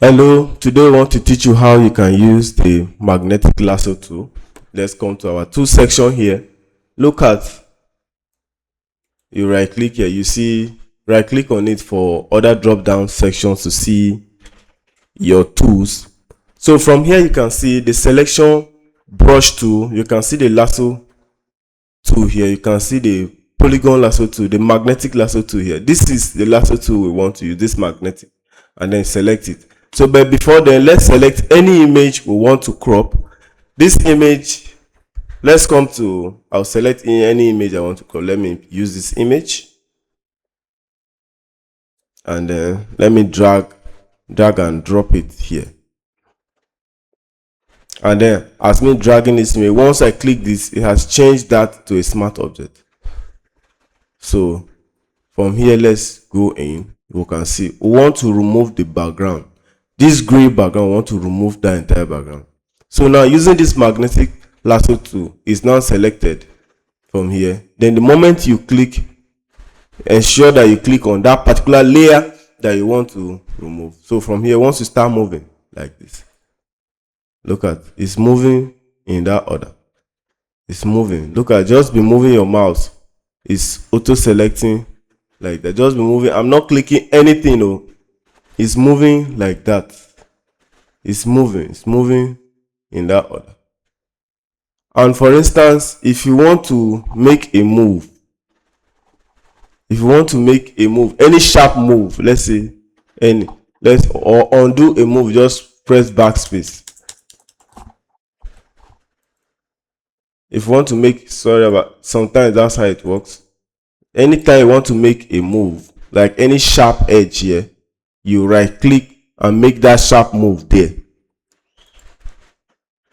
Hello, today I want to teach you how you can use the magnetic lasso tool. Let's come to our tool section here. Look at, you right click here, you see, right click on it for other drop down sections to see your tools. So from here you can see the selection brush tool, you can see the lasso tool here, you can see the polygon lasso tool, the magnetic lasso tool here. This is the lasso tool we want to use, this magnetic, and then select it. So but before then, let's select any image we want to crop. This image, let's come to, I'll select any image I want to crop. Let me use this image, and then let me drag and drop it here. And then as me dragging this image, once I click this, it has changed that to a smart object. So from here, let's go in. You can see we want to remove the background, this gray background. We want to remove that entire background. So now using this magnetic lasso tool is now selected from here. Then the moment you click, ensure that you click on that particular layer that you want to remove. So from here, once you start moving like this, look at, it's moving in that order. It's moving. Look at, just be moving your mouse. It's auto selecting like that. Just be moving. I'm not clicking anything. No, it's moving like that. It's moving in that order. And for instance, if you want to make a move, any sharp move, let's say or undo a move, just press backspace. If you want to make, sometimes that's how it works. Anytime you want to make a move, like any sharp edge here, you right click and make that sharp move there.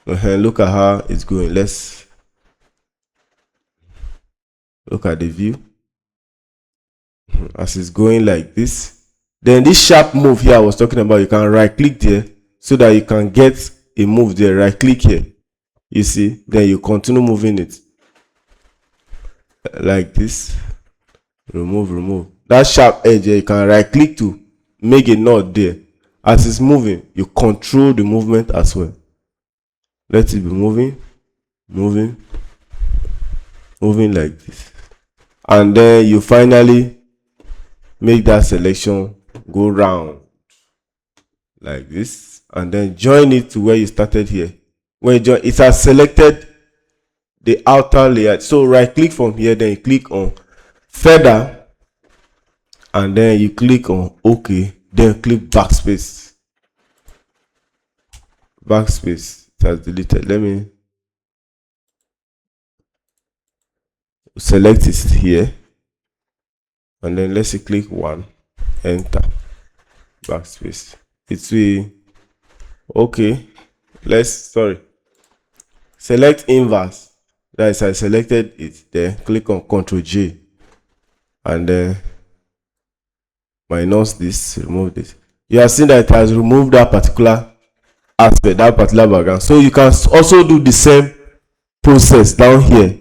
Look at how it's going. Let's look at the view as it's going like this. Then this sharp move here I was talking about, you can right click there so that you can get a move there. Right click here, you see, then you continue moving it like this. Remove that sharp edge here. You can right click to make a knot there. As it's moving, you control the movement as well. Let it be moving like this, and then you finally make that selection go round like this, and then join it to where you started here. When you join, it has selected the outer layer. So right click from here, then you click on feather, and then you click on OK, then click backspace. It has deleted. Let me select it here, and then let's click 1, enter, backspace. It will okay. Select inverse. That is, I selected it. Then click on Ctrl J, and then minus this, remove this. You have seen that it has removed that particular aspect, that particular background. So you can also do the same process down here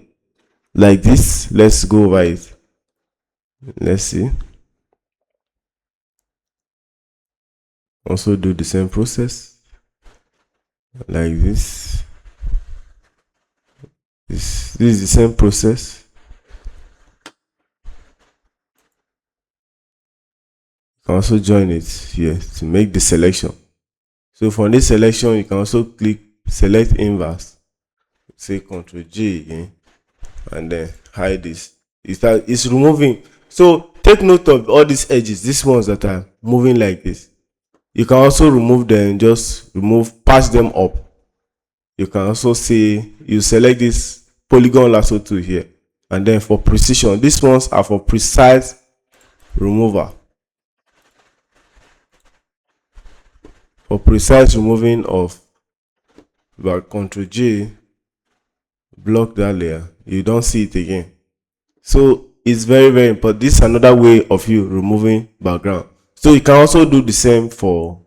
like this. Let's go over it. Let's see. Also do the same process like this. This is the same process. You can also join it here to make the selection. So from this selection, you can also click select inverse, say Ctrl J again, and then hide this. It's removing. So take note of all these edges, these ones that are moving like this. You can also remove them, just patch them up. You can also say, you select this polygon lasso tool here, and then for precision, these ones are for precise removal. For precise removing of, but Ctrl J, block that layer, you don't see it again. So it's very, very important. This is another way of you removing background. So you can also do the same for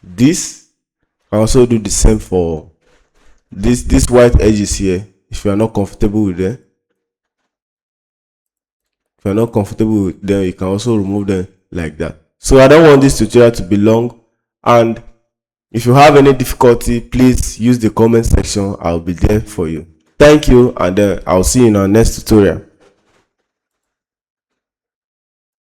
this. You can also do the same for this white edges here. If you are not comfortable with them, you can also remove them like that. So I don't want this tutorial to be long, and If you have any difficulty, please use the comment section. I'll be there for you. Thank you, and I'll see you in our next tutorial.